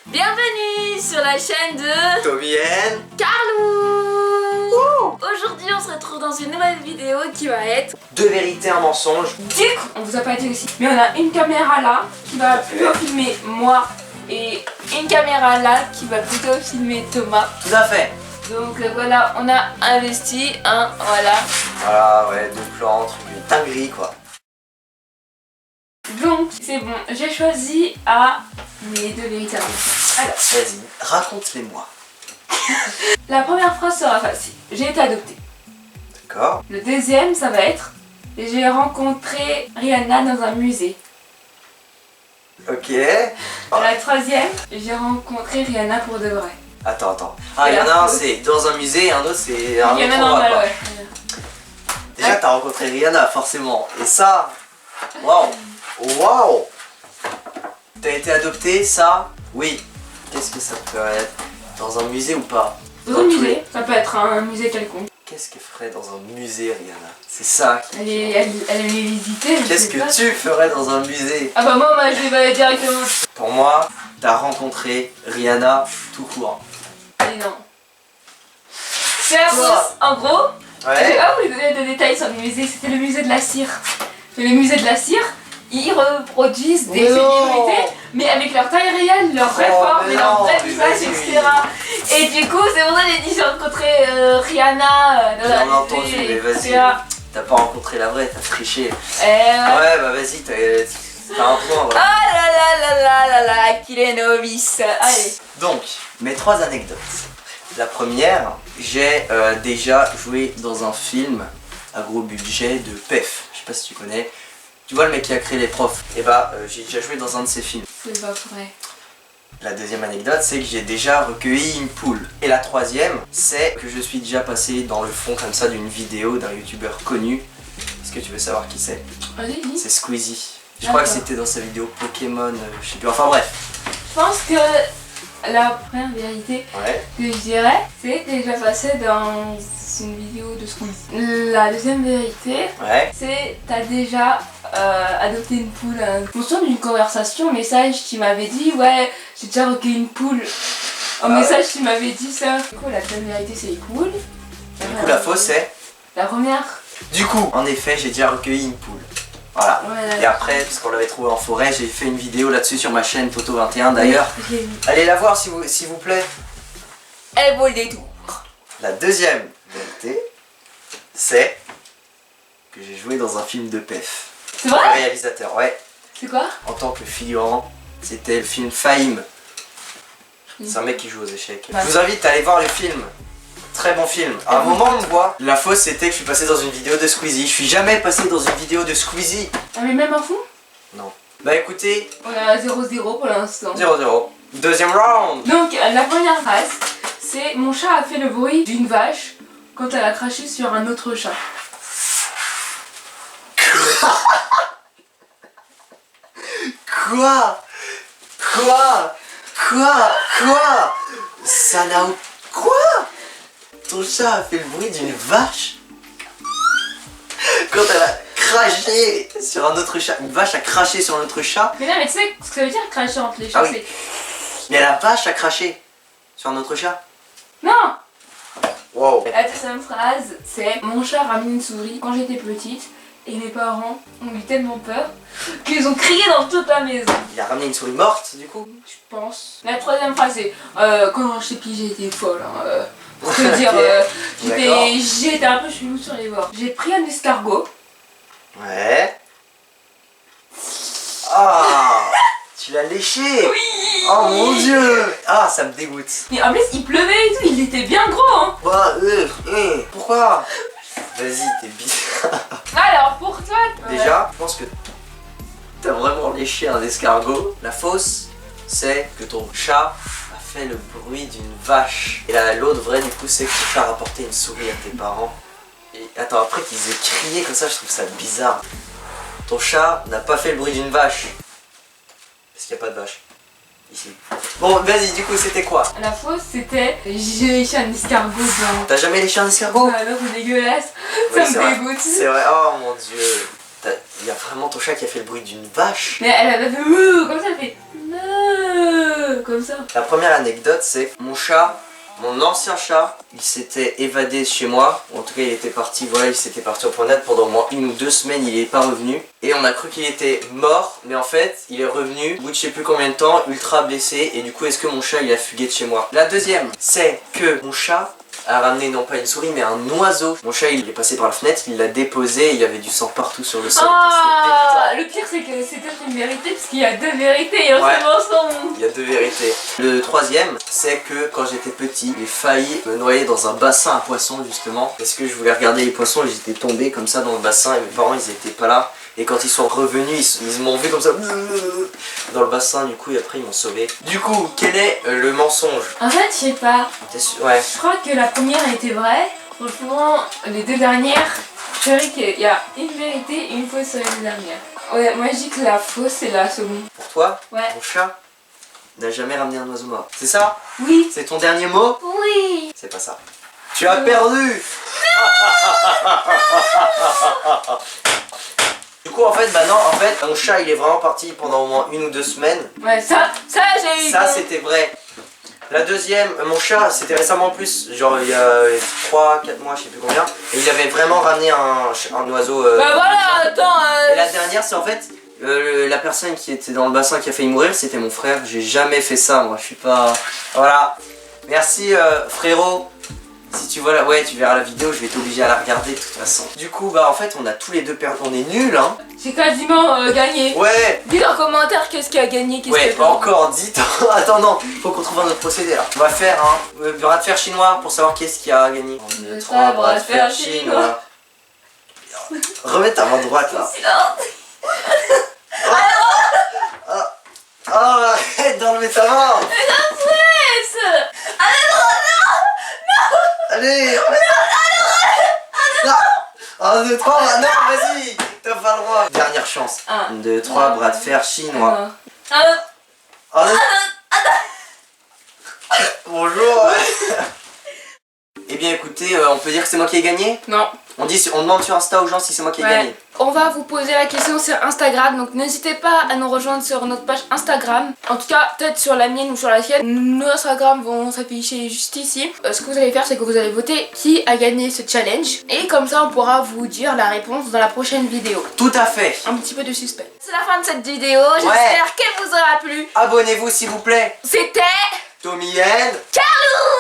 Bienvenue sur la chaîne de Tobienne Carlou. Aujourd'hui on se retrouve dans une nouvelle vidéo qui va être Deux vérités, un mensonge. du coup, on vous a pas dit aussi, mais on a une caméra là qui va plutôt filmer moi et une caméra là qui va plutôt filmer Thomas. Tout à fait. Donc voilà, on a investi un, voilà. Voilà, ouais, deux plans, truc, une dinguerie quoi. Donc c'est bon, j'ai choisi à mes deux vérités. Alors, Vas-y, raconte-les-moi. la première phrase sera facile. J'ai été adoptée. D'accord. Le deuxième, ça va être j'ai rencontré Rihanna dans un musée. Ok. La troisième, j'ai rencontré Rihanna pour de vrai. Attends. Ah, il y en a un, c'est dans un musée et un autre, c'est un Rihanna autre endroit, normal, quoi. ouais. Déjà, t'as rencontré Rihanna, forcément. Et ça, waouh. T'as été adopté, ça, oui. Qu'est-ce que ça peut être? Dans un musée ou pas? Dans un musée, ça peut être un musée quelconque. Qu'est-ce qu'elle ferait dans un musée, Rihanna? C'est ça qui... Elle allait visiter. Qu'est-ce que tu ferais dans un musée? Ah bah moi je vais directement. Pour moi, t'as rencontré Rihanna tout court. Allez non. C'est la fausse. En gros, je vais pas vous donner de détails sur le musée, c'était le musée de la cire. Le musée de la cire, ils reproduisent des célébrités, mais avec leur taille réelle, leur vraie forme et leur vrai visage, etc. Et du coup, c'est pour ça que j'ai dit j'ai rencontré Rihanna dans la entendu, mais vas-y. T'as pas rencontré la vraie, t'as triché. Ouais, bah vas-y, t'as un point. Voilà. Ah là, qu'il est novice. Allez. Donc, mes trois anecdotes. La première, j'ai déjà joué dans un film à gros budget de PEF. Je sais pas si tu connais. Tu vois le mec qui a créé les profs? Et bah, j'ai déjà joué dans un de ses films. C'est pas vrai. La deuxième anecdote, c'est que j'ai déjà recueilli une poule. Et la troisième, c'est que je suis déjà passé dans le fond comme ça d'une vidéo d'un youtubeur connu. Est-ce que tu veux savoir qui c'est? Vas-y, dis. C'est Squeezie. Je crois que c'était dans sa vidéo Pokémon, je sais plus. Enfin bref. Je pense que la première vérité que je dirais, c'est déjà passé dans une vidéo de Squeezie. La deuxième vérité, c'est t'as déjà adopté une poule. Je me souviens d'une conversation, un message qui m'avait dit ouais, j'ai déjà recueilli une poule. Un message qui m'avait dit ça. Du coup, la deuxième vérité, c'est les poules. Du coup, la fausse, c'est la première. Du coup, en effet, j'ai déjà recueilli une poule. Voilà. Et après, puisqu'on l'avait trouvé en forêt, j'ai fait une vidéo là-dessus sur ma chaîne Photo21 d'ailleurs. Allez la voir s'il vous plaît. Elle vaut le détour. La deuxième vérité, c'est que j'ai joué dans un film de PEF. C'est vrai? Le réalisateur, ouais. C'est quoi? En tant que figurant, c'était le film Fahim. C'est un mec qui joue aux échecs. Je vous invite à aller voir le film. Très bon film. À un moment, on me voit. La fausse, c'était que je suis passé dans une vidéo de Squeezie. Je suis jamais passé dans une vidéo de Squeezie. Ah, mais même un fou? Non. Bah écoutez. On est à 0-0 pour l'instant. 0-0. Deuxième round. Donc, la première phrase, c'est mon chat a fait le bruit d'une vache quand elle a craché sur un autre chat. Quoi? Ça n'a... Quoi? Ton chat a fait le bruit d'une vache quand elle a craché sur un autre chat. Une vache a craché sur un autre chat. Mais non, mais tu sais ce que ça veut dire cracher entre les chats? Ah oui. Mais la vache a craché sur un autre chat. Non. Wow. La deuxième phrase, c'est mon chat a ramené une souris quand j'étais petite et mes parents ont eu tellement peur qu'ils ont crié dans toute la maison. Il a ramené une souris morte du coup? Je pense. La troisième phrase, c'est quand j'étais petite, j'ai été folle. Pour te dire, j'étais un peu chelou sur les bords. J'ai pris un escargot. Ouais. Ah, tu l'as léché? Oui. Oh mon dieu. Ah, ça me dégoûte. Mais en plus, il pleuvait et tout, il était bien gros, hein. Bah, pourquoi? Vas-y, t'es bizarre. Alors, pour toi... Déjà, je pense que t'as vraiment léché un escargot. La fausse, c'est que ton chat a fait le bruit d'une vache. Et l'autre vraie, du coup, c'est que ton chat a rapporté une souris à tes parents. Et attends, après qu'ils aient crié comme ça, je trouve ça bizarre. Ton chat n'a pas fait le bruit d'une vache. Parce qu'il n'y a pas de vache. Ici. Bon, vas-y, du coup, c'était quoi? La fausse, c'était j'ai léché un escargot dans... T'as jamais léché un escargot? Ah non, c'est dégueulasse. Oui, Ça me dégoûte. C'est vrai, oh mon dieu. Il y a vraiment ton chat qui a fait le bruit d'une vache. Mais elle avait fait comme ça, elle fait comme ça. La première anecdote, c'est que mon chat, mon ancien chat, il s'était évadé chez moi. En tout cas, il était parti, voilà, il s'était parti au promenade pendant au moins 1 ou 2 semaines, il est pas revenu. Et on a cru qu'il était mort, mais en fait, il est revenu au bout de je sais plus combien de temps, ultra blessé. Et du coup, est-ce que mon chat, il a fugué de chez moi? La deuxième, c'est que mon chat a ramené non pas une souris mais un oiseau. Mon chat il est passé par la fenêtre, il l'a déposé, il y avait du sang partout sur le sol. Ah, le pire c'est que c'est peut-être une vérité parce qu'il y a 2 vérités et un seul mensonge. Il y a 2 vérités. Le troisième, c'est que quand j'étais petit, j'ai failli me noyer dans un bassin à poissons justement parce que je voulais regarder les poissons et j'étais tombé comme ça dans le bassin et mes parents ils étaient pas là. Et quand ils sont revenus, ils m'ont vu comme ça dans le bassin du coup et après ils m'ont sauvé. Du coup, quel est le mensonge? En fait, je sais pas. T'es sûr? Ouais. Je crois que la première a été vraie. Franchement, les 2 dernières, je dirais qu'il y a une vérité et une fausse sur les 2 dernières. Ouais, moi je dis que la fausse c'est la seconde. Pour toi, ouais. Mon chat n'a jamais ramené un oiseau mort. C'est ça? Oui. C'est ton dernier mot? Oui. C'est pas ça. Tu as perdu. Du coup en fait mon chat il est vraiment parti pendant au moins 1 ou 2 semaines. Ouais ça j'ai eu. Ça c'était vrai. La deuxième, mon chat c'était récemment en plus, genre il y a 3-4 mois je sais plus combien. Et il avait vraiment ramené un oiseau. Bah voilà, attends. Et la dernière c'est en fait la personne qui était dans le bassin qui a failli mourir, c'était mon frère. J'ai jamais fait ça moi, je suis pas... Voilà. Merci frérot. Si tu vois tu verras la vidéo, je vais t'obliger à la regarder de toute façon. Du coup, bah en fait, on a tous les deux perdu, on est nuls hein. J'ai quasiment gagné. Ouais. Dites en commentaire qu'est-ce qui a gagné, qu'est-ce qui a encore, dites. Attends, non, faut qu'on trouve un autre procédé là. On va faire bras de fer chinois pour savoir qu'est-ce qui a gagné. 1, 2, 3, bras de fer chinois. Remets ta main droite là. Oh, arrête d'enlever ta main. Mais ça stresse. Allez, non. 1, 2, 3, non, vas-y, t'as pas le droit. Dernière chance. 1, 2, 3, bras de fer chinois. Bonjour. Eh bien écoutez, on peut dire que c'est moi qui ai gagné? Non. On demande sur Insta aux gens si c'est moi qui ai gagné. On va vous poser la question sur Instagram, donc n'hésitez pas à nous rejoindre sur notre page Instagram. En tout cas, peut-être sur la mienne ou sur la sienne. Nos Instagram vont s'afficher juste ici. Ce que vous allez faire, c'est que vous allez voter qui a gagné ce challenge. Et comme ça, on pourra vous dire la réponse dans la prochaine vidéo. Tout à fait. Un petit peu de suspense. C'est la fin de cette vidéo, j'espère qu'elle vous aura plu. Abonnez-vous s'il vous plaît. C'était Tommy and Carlou.